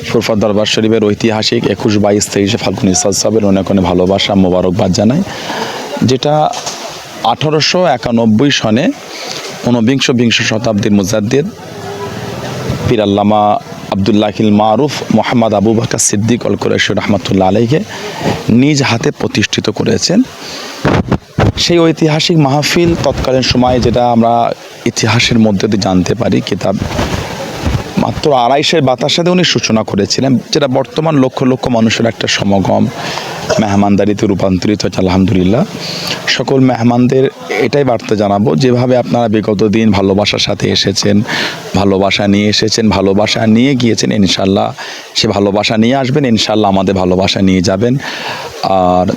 ফুরফুরা দরবার শরীফের ঐতিহাসিক 21, 22, 23 ফাল্গুন ইসাল সাহেবের অনেক অনেক ভালোবাসা মোবারকবাদ জানাই, যেটা 1891 সনে বিংশ শতাব্দীর মুজাদ্দিদ পীর আল্লামা আবদুল্লাহিল মারুফ মোহাম্মদ আবু বকর সিদ্দিক আল কুরাইশি রহমাতুল্লাহ আলাইহি নিজ হাতে প্রতিষ্ঠিত করেছেন। সেই ঐতিহাসিক মাহফিল তৎকালীন সময়ে, যেটা আমরা ইতিহাসের মধ্যে দিয়ে জানতে পারি, কিতাব মাত্র 250 বাতাসে উনি সূচনা করেছিলেন, যেটা বর্তমান লক্ষ লক্ষ মানুষের একটা সমাগম মেহমানদারিতে রূপান্তরিত হয়েছে। আলহামদুলিল্লাহ, সকল মেহমানদের এটাই বার্তা জানাবো, যেভাবে আপনারা বিগত দিন ভালোবাসার সাথে এসেছেন, ভালোবাসা নিয়ে এসেছেন, ভালোবাসা নিয়ে গিয়েছেন, ইনশাল্লাহ সে ভালোবাসা নিয়ে আসবেন, ইনশাল্লাহ আমাদের ভালোবাসা নিয়ে যাবেন। আর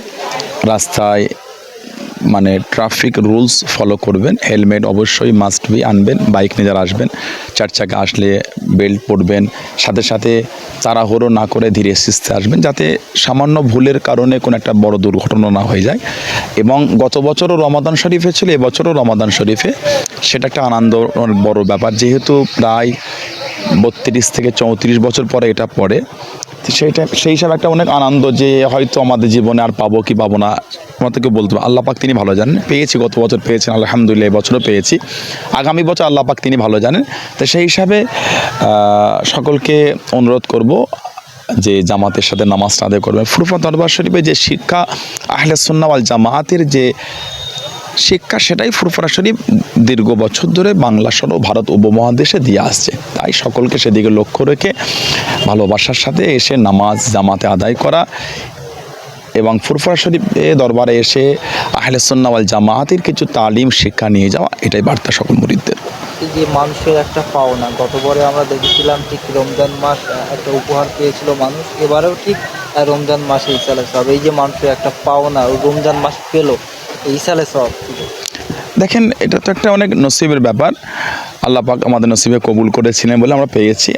রাস্তায় মানে ট্রাফিক রুলস ফলো করবেন, হেলমেট অবশ্যই মাস্ট বি আনবেন, বাইক নিয়ে যারা আসবেন 4 চাকা আসলে বেল্ট পরবেন, সাথে সাথে তাড়াহুড়ো না করে ধীরে সুস্থে আসবেন, যাতে সামান্য ভুলের কারণে কোনো একটা বড় দুর্ঘটনা না হয়ে যায়। এবং গত বছরও রমাদান শরীফে ছিল, এবছরও রমাদান শরীফে, সেটা একটা আনন্দ বড় ব্যাপার, যেহেতু প্রায় 32 থেকে 34 বছর পরে এটা পড়ে, সেই হিসাবে একটা অনেক আনন্দ, যে হয়তো আমাদের জীবনে আর পাবো কি পাবো না আমাদেরকে বলতে হবে। আল্লাহ পাক তিনি ভালো জানেন, পেয়েছি, গত বছর পেয়েছেন আলহামদুলিল্লাহ, এবছরও পেয়েছি, আগামী বছর আল্লাহ পাক তিনি ভালো জানেন। তো সেই হিসাবে সকলকে অনুরোধ করব যে জামাতের সাথে নামাজটা আদায় করবেন। ফুরফুরা দরবার শরীফে যে শিক্ষা আহলে সুন্নাহ ওয়াল জামাতের যে শিক্ষা, সেটাই ফুরফুরা শরীফ দীর্ঘ বছর ধরে বাংলা সহ ভারত উপমহাদেশে দিয়ে আসছে। তাই সকলকে সেদিকে লক্ষ্য রেখে ভালোবাসার সাথে এসে নামাজ জামাতে আদায় করা এবং ফুরফুরা শরীফ দরবারে এসে আহলে সুন্নাহ ওয়াল জামাতের কিছু তালিম শিক্ষা নিয়ে যাওয়া, এটাই বার্তা সকল মুরিদদের। এই যে মানুষের একটা পাওনা, গতবারে আমরা দেখেছিলাম ঠিক রমজান মাস একটা উপহার পেয়েছিল মানুষ, এবারেও ঠিক রমজান মাসে ইসালে সব, এই যে মানুষের একটা পাওনা রমজান মাস পেল ইসালে সব। দেখেন, এটা তো একটা অনেক নসিবের ব্যাপার, আল্লাহ পাক আমাদের নসিবে কবুল করেছিলেন বলে আমরা পেয়েছি।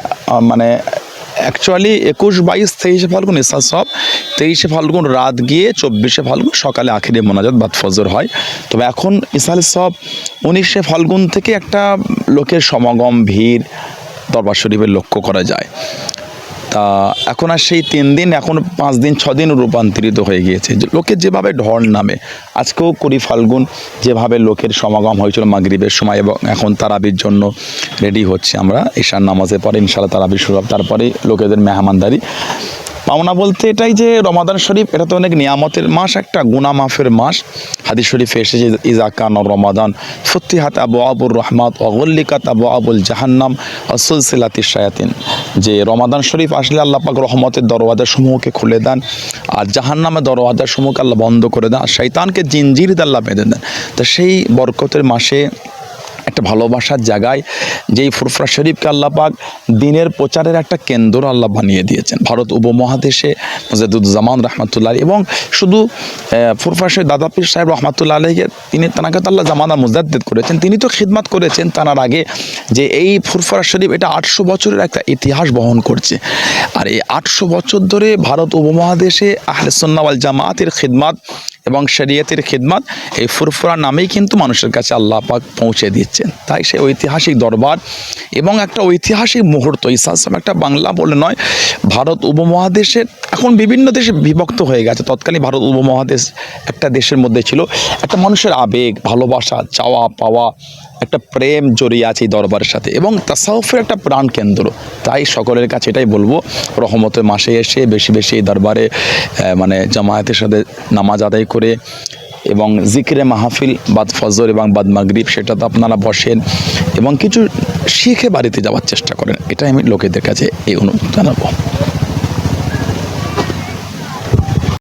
মানে অ্যাকচুয়ালি 21, 22, 23 ফাল্গুন ইসাল সব, 23 ফাল্গুন রাত গিয়ে 24 ফাল্গুন সকালে আখিরে মোনাজাত বাদ ফজর হয়। তবে এখন ইসাল সব 19 ফাল্গুন থেকে একটা লোকের সমাগম ভিড় দরবার শরীফে লক্ষ্য করা যায়। তা এখন আর সেই 3 দিন, এখন 5 দিন 6 দিন রূপান্তরিত হয়ে গিয়েছে। লোকের যেভাবে ঢল নামে, আজকেও 20 ফাল্গুন যেভাবে লোকের সমাগম হয়েছিল মাগরিবের সময়, এবং এখন তারাবির জন্য রেডি হচ্ছে আমরা, ঈশার নামাজের পরে ইনশাআল্লাহ তারাবি শুরু হবে, তারপরে লোকেদের মেহমানদারি। পাওনা বলতে এটাই যে রমাদান শরীফ এটা তো অনেক নিয়ামতের মাস, একটা গুনাহ মাফের মাস। হাদিস শরীফে এসেছে ইজা কানা রমাদান ফুতিহাত আবওয়াবুর রহমাত ওয়া গুল্লিকাত আবওয়াবুল জাহান্নাম ওয়া সুলসিলাতিশ শায়াতিন, যে রমাদান শরীফ আসলে আল্লাহ পাক রহমতের দরওয়াজাসমূহকে খুলে দেন, আর জাহান্নামের দরওয়াজাসমূহকে আল্লাহ বন্ধ করে দেন, আর শয়তানকে জিনজির দিয়ে আল্লাহ বেঁধে দেন। তো সেই বরকতের মাসে একটা ভালোবাসার জায়গায় যেই ফুরফুরা শরীফকে আল্লাহ পাক দিনের প্রচারের একটা কেন্দ্র আল্লাহ বানিয়ে দিয়েছেন ভারত উপমহাদেশে। মুজাদ্দিদুজ্জামান রহমাতুল্লাহ, এবং শুধু ফুরফুরা শরীফ দাদা পীর সাহেব রহমাতুল্লাহ আলাইহি, তাকে তো আল্লাহ জামানা মুজাদ্দিদ করেছেন, তিনি তো খিদমত করেছেন তার আগে। যে এই ফুরফুরা শরীফ এটা 800 বছরের একটা ইতিহাস বহন করছে, আর এই 800 বছর ধরে ভারত উপমহাদেশে আহলে সুন্নাহ ওয়াল জামাতের খিদমত এবং শরীয়তের খিদমত এই ফুরফুরা নামেই কিন্তু মানুষের কাছে আল্লাহ পাক পৌঁছে দিচ্ছেন। তাই সেই ঐতিহাসিক দরবার এবং একটা ঐতিহাসিক মুহূর্ত, ইসলাম একটা বাংলা বলে নয়, ভারত উপমহাদেশের এখন বিভিন্ন দেশে বিভক্ত হয়ে গেছে। তৎকালীন ভারত উপমহাদেশ একটা দেশের মধ্যে ছিল, একটা মানুষের আবেগ, ভালোবাসা, চাওয়া পাওয়া, একটা প্রেম জড়িয়ে আছে এই দরবারের সাথে, এবং তাসাউফের একটা প্রাণ কেন্দ্র। তাই সকলের কাছে এটাই বলবো, রহমতের মাসে এসে বেশি বেশি এই দরবারে মানে জামায়াতের সাথে নামাজ আদায় করে এবং জিকিরে মাহফিল বাদ ফজর এবং বাদ মাগরিব সেটাতে আপনারা বসেন এবং কিছু শিখে বাড়িতে যাওয়ার চেষ্টা করেন। এটাই আমি লোকেদের কাছে এই অনুরোধ জানাবো।